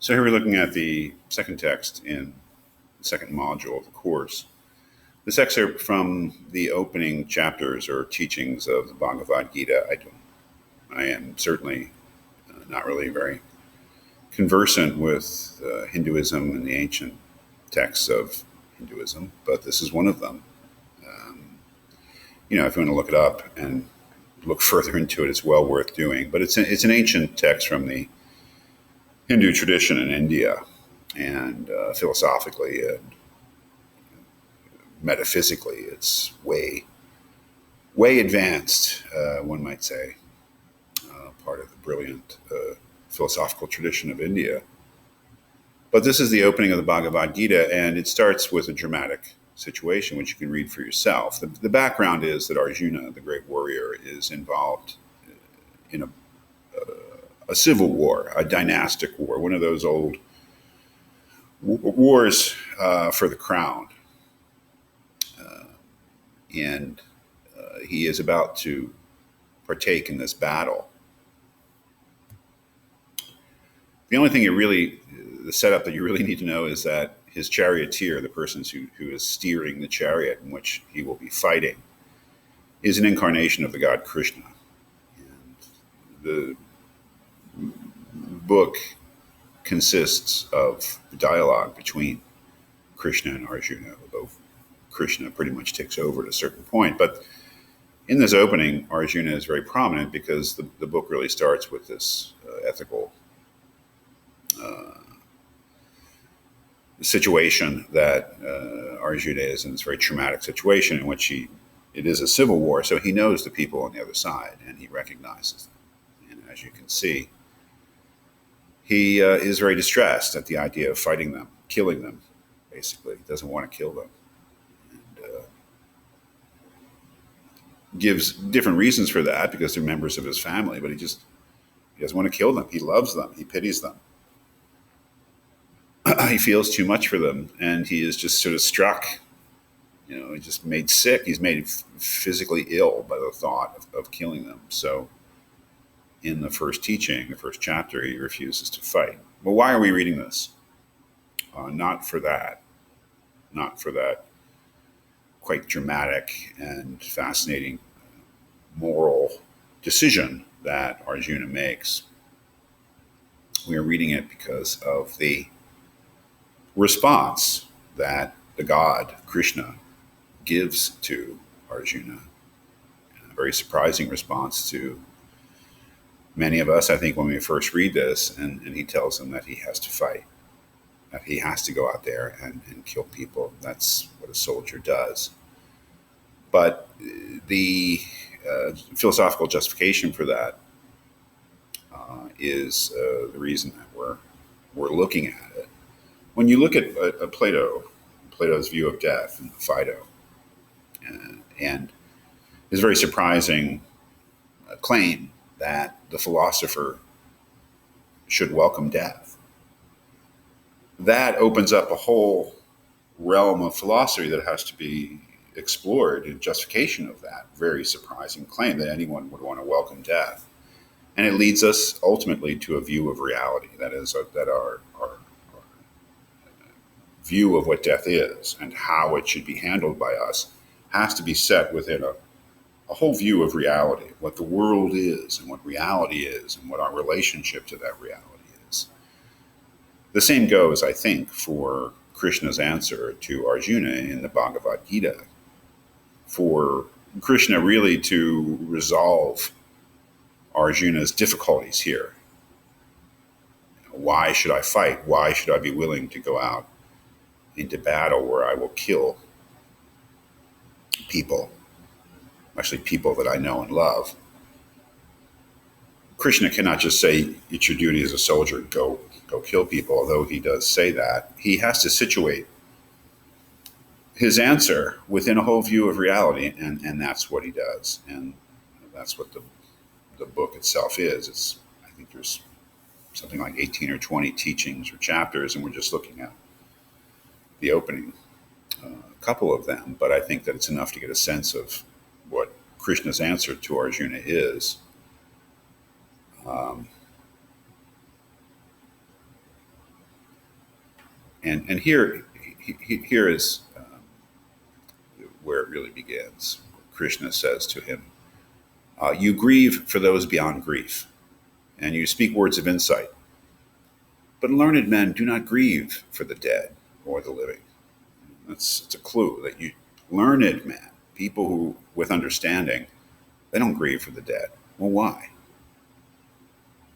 So here we're looking at the second text in the second module of the course. This excerpt from the opening chapters or teachings of the Bhagavad-Gita. I am certainly not really very conversant with Hinduism and the ancient texts of Hinduism, but this is one of them. If you want to look it up and look further into it, it's well worth doing. But it's an ancient text from the Hindu tradition in India, and philosophically and metaphysically, it's way advanced, one might say, part of the brilliant philosophical tradition of India. But this is the opening of the Bhagavad-Gita, and it starts with a dramatic situation, which you can read for yourself. The background is that Arjuna, the great warrior, is involved in a civil war, a dynastic war, one of those old wars for the crown. And he is about to partake in this battle. The only thing the setup that you really need to know is that his charioteer, the person who is steering the chariot in which he will be fighting, is an incarnation of the god Krishna. And the book consists of the dialogue between Krishna and Arjuna, although Krishna pretty much takes over at a certain point. But in this opening, Arjuna is very prominent because the book really starts with this ethical situation that Arjuna is in, this very traumatic situation in which it is a civil war, so he knows the people on the other side and he recognizes them. And as you can see, he is very distressed at the idea of fighting them, killing them, basically. He doesn't want to kill them. And gives different reasons for that because they're members of his family, but he doesn't want to kill them. He loves them. He pities them. He feels too much for them, and he is just sort of struck. He's just made sick. He's made physically ill by the thought of killing them. So in the first teaching, the first chapter, he refuses to fight. Well, why are we reading this? Not for that quite dramatic and fascinating moral decision that Arjuna makes. We are reading it because of the response that the god Krishna gives to Arjuna. A very surprising response to many of us, I think, when we first read this, and he tells him that he has to fight, that he has to go out there and kill people. That's what a soldier does. But the philosophical justification for that is the reason that we're looking at it. When you look at Plato's view of death in the Phaedo, and his very surprising claim that the philosopher should welcome death, that opens up a whole realm of philosophy that has to be explored in justification of that very surprising claim that anyone would want to welcome death. And it leads us ultimately to a view of reality, that is, that our view of what death is and how it should be handled by us has to be set within a whole view of reality, what the world is and what reality is and what our relationship to that reality is. The same goes, I think, for Krishna's answer to Arjuna in the Bhagavad-Gita. For Krishna really to resolve Arjuna's difficulties here. Why should I fight? Why should I be willing to go out into battle where I will kill people, especially people that I know and love? Krishna cannot just say, it's your duty as a soldier, go kill people, although he does say that. He has to situate his answer within a whole view of reality, and that's what he does. And that's what the book itself is. I think there's something like 18 or 20 teachings or chapters, and we're just looking at the opening, a couple of them, but I think that it's enough to get a sense of what Krishna's answer to Arjuna is. And here is where it really begins. Krishna says to him, "You grieve for those beyond grief, and you speak words of insight. But learned men do not grieve for the dead or the living." It's a clue that you learned men, people who with understanding, they don't grieve for the dead. Well, why?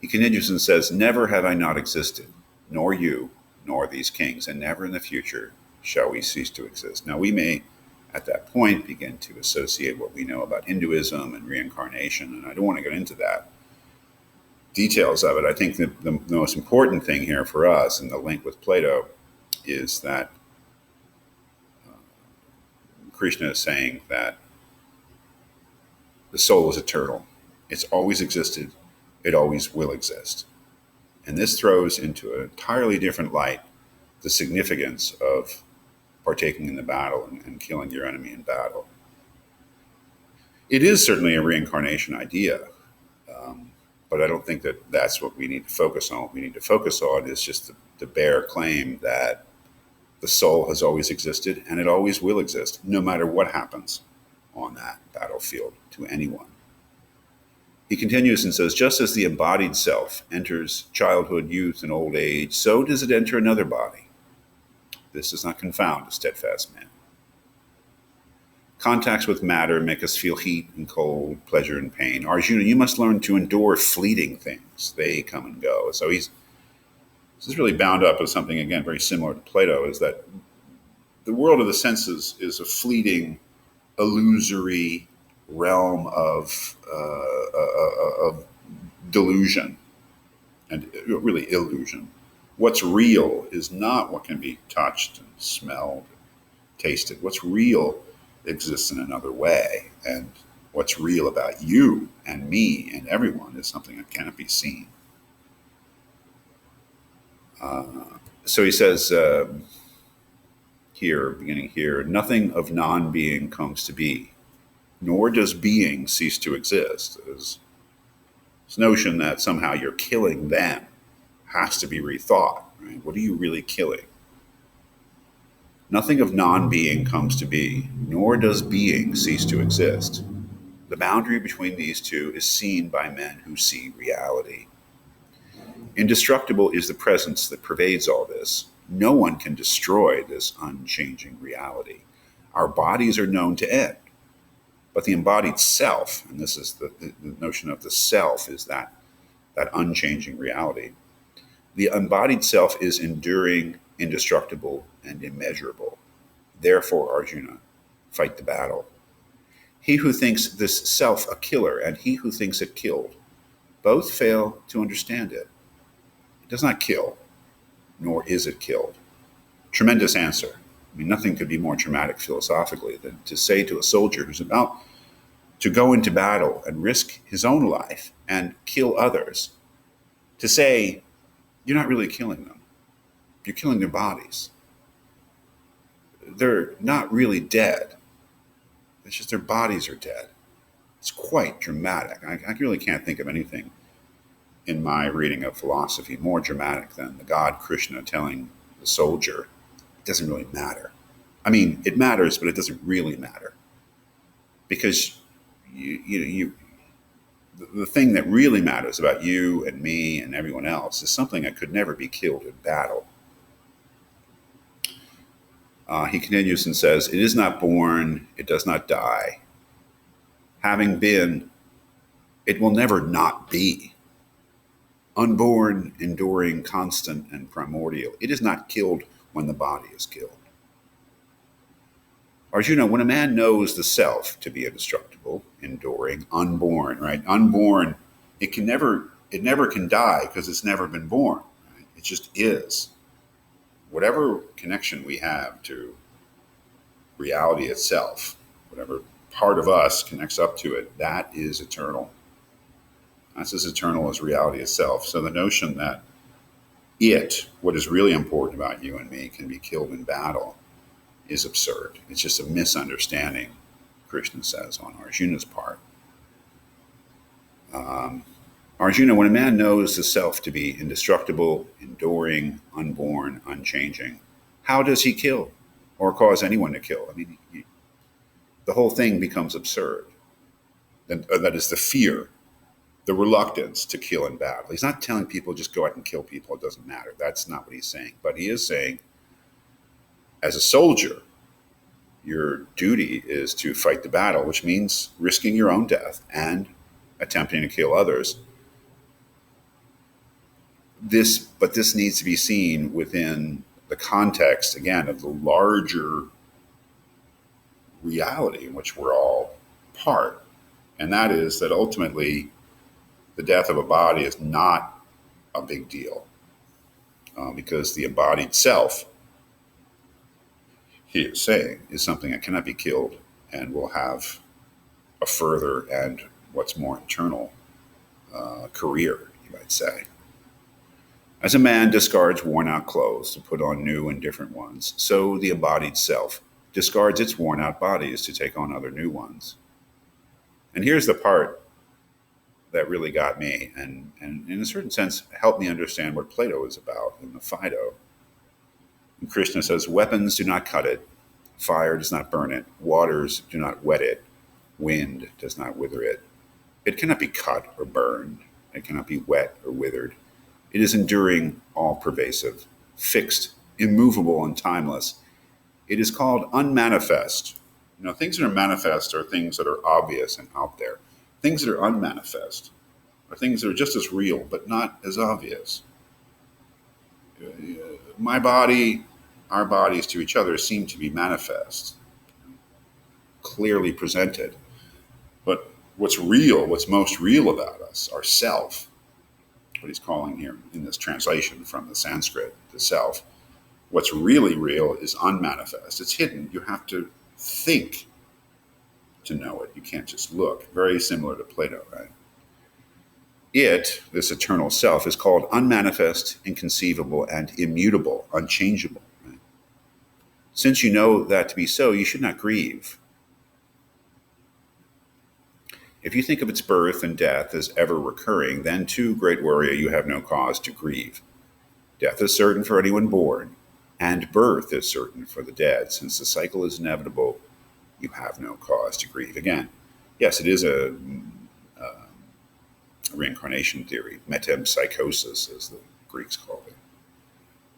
He continues and says, "Never have I not existed, nor you, nor these kings, and never in the future shall we cease to exist." Now, we may at that point begin to associate what we know about Hinduism and reincarnation, and I don't want to get into that details of it. I think that the most important thing here for us in the link with Plato is that Krishna is saying that the soul is eternal. It's always existed. It always will exist. And this throws into an entirely different light the significance of partaking in the battle and killing your enemy in battle. It is certainly a reincarnation idea, but I don't think that that's what we need to focus on. What we need to focus on is just the bare claim that the soul has always existed and it always will exist, no matter what happens on that battlefield to anyone. He continues and says, "Just as the embodied self enters childhood, youth, and old age, so does it enter another body. This does not confound a steadfast man. Contacts with matter make us feel heat and cold, pleasure and pain. Arjuna, you must learn to endure fleeting things. They come and go." So this is really bound up with something, again, very similar to Plato, is that the world of the senses is a fleeting, illusory realm of delusion and really illusion. What's real is not what can be touched and smelled, tasted. What's real exists in another way, and what's real about you and me and everyone is something that cannot be seen. So he says here, beginning here, "Nothing of non-being comes to be, nor does being cease to exist." There's this notion that somehow you're killing them has to be rethought. Right? What are you really killing? "Nothing of non-being comes to be, nor does being cease to exist. The boundary between these two is seen by men who see reality. Indestructible is the presence that pervades all this. No one can destroy this unchanging reality. Our bodies are known to end, but the embodied self," and this is the notion of the self, is that unchanging reality. "The embodied self is enduring, indestructible, and immeasurable. Therefore, Arjuna, fight the battle. He who thinks this self a killer and he who thinks it killed, both fail to understand it. It does not kill, nor is it killed." Tremendous answer. I mean, nothing could be more dramatic philosophically than to say to a soldier who's about to go into battle and risk his own life and kill others, to say, you're not really killing them. You're killing their bodies. They're not really dead. It's just their bodies are dead. It's quite dramatic. I really can't think of anything in my reading of philosophy more dramatic than the God Krishna telling the soldier, it doesn't really matter. I mean, it matters, but it doesn't really matter. Because the thing that really matters about you and me and everyone else is something that could never be killed in battle. He continues and says, "It is not born, it does not die. Having been, it will never not be. Unborn, enduring, constant, and primordial. It is not killed when the body is killed." Arjuna, when a man knows the self to be indestructible, enduring, unborn, right? Unborn, it never can die because it's never been born. Right? It just is. Whatever connection we have to reality itself, whatever part of us connects up to it, that is eternal. That's as eternal as reality itself. So the notion that what is really important about you and me, can be killed in battle is absurd. It's just a misunderstanding, Krishna says, on Arjuna's part. Arjuna, when a man knows the self to be indestructible, enduring, unborn, unchanging, how does he kill or cause anyone to kill? I mean, the whole thing becomes absurd. And that is the fear, the reluctance to kill in battle. He's not telling people just go out and kill people. It doesn't matter. That's not what he's saying. But he is saying, as a soldier, your duty is to fight the battle, which means risking your own death and attempting to kill others. But this needs to be seen within the context, again, of the larger reality in which we're all part. And that is that ultimately the death of a body is not a big deal because the embodied self, he is saying, is something that cannot be killed and will have a further and what's more internal career, you might say. As a man discards worn-out clothes to put on new and different ones, so the embodied self discards its worn-out bodies to take on other new ones. And here's the part that really got me and in a certain sense helped me understand what Plato is about in the Phaedo. And Krishna says, weapons do not cut it, fire does not burn it, waters do not wet it, wind does not wither it. It cannot be cut or burned, it cannot be wet or withered. It is enduring, all-pervasive, fixed, immovable, and timeless. It is called unmanifest. You know, things that are manifest are things that are obvious and out there. Things that are unmanifest are things that are just as real, but not as obvious. My body, our bodies to each other seem to be manifest, clearly presented. But what's real, what's most real about us, our self, what he's calling here in this translation from the Sanskrit, the self, what's really real is unmanifest. It's hidden. You have to think to know it. You can't just look. Very similar to Plato, right? It, this eternal self, is called unmanifest, inconceivable, and immutable, unchangeable. Right? Since you know that to be so, you should not grieve. If you think of its birth and death as ever recurring, then too, great warrior, you have no cause to grieve. Death is certain for anyone born, and birth is certain for the dead. Since the cycle is inevitable, you have no cause to grieve. Again, yes, it is a reincarnation theory, metempsychosis, as the Greeks call it,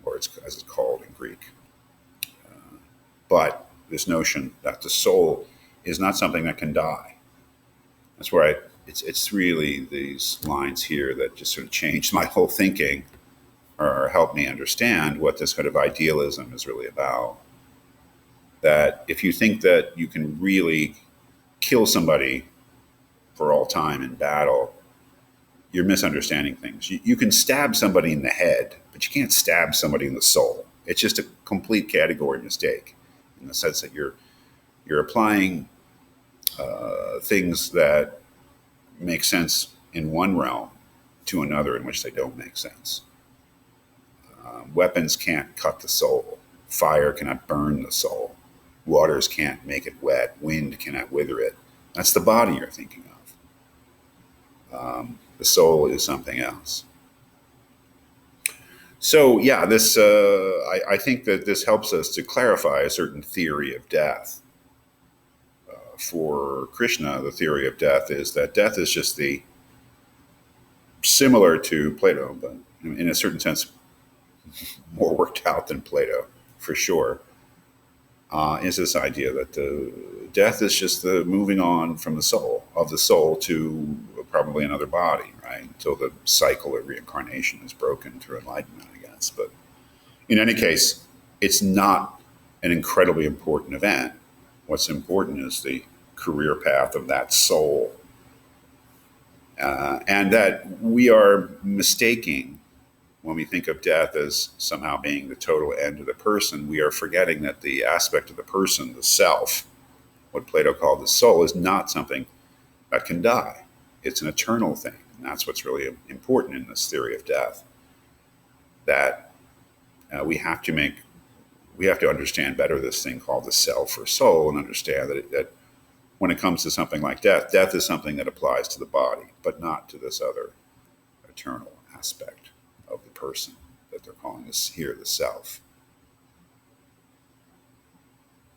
or as it's called in Greek. But this notion that the soul is not something that can die. That's where it's really these lines here that just sort of changed my whole thinking or helped me understand what this kind of idealism is really about. That if you think that you can really kill somebody for all time in battle, you're misunderstanding things. You can stab somebody in the head, but you can't stab somebody in the soul. It's just a complete category mistake in the sense that you're applying things that make sense in one realm to another in which they don't make sense. Weapons can't cut the soul. Fire cannot burn the soul. Waters can't make it wet. Wind cannot wither it. That's the body you're thinking of. The soul is something else. So, yeah, this I think that this helps us to clarify a certain theory of death. For Krishna, the theory of death is that death is just similar to Plato, but in a certain sense, more worked out than Plato, for sure, is this idea that death is just the moving on from of the soul to probably another body, right? Until the cycle of reincarnation is broken through enlightenment, I guess. But in any case, it's not an incredibly important event. What's important is the career path of that soul. And that we are mistaking when we think of death as somehow being the total end of the person. We are forgetting that the aspect of the person, the self, what Plato called the soul, is not something that can die. It's an eternal thing. And that's what's really important in this theory of death. That we have to understand better this thing called the self or soul, and understand that when it comes to something like death, death is something that applies to the body, but not to this other eternal aspect of the person that they're calling this here the self.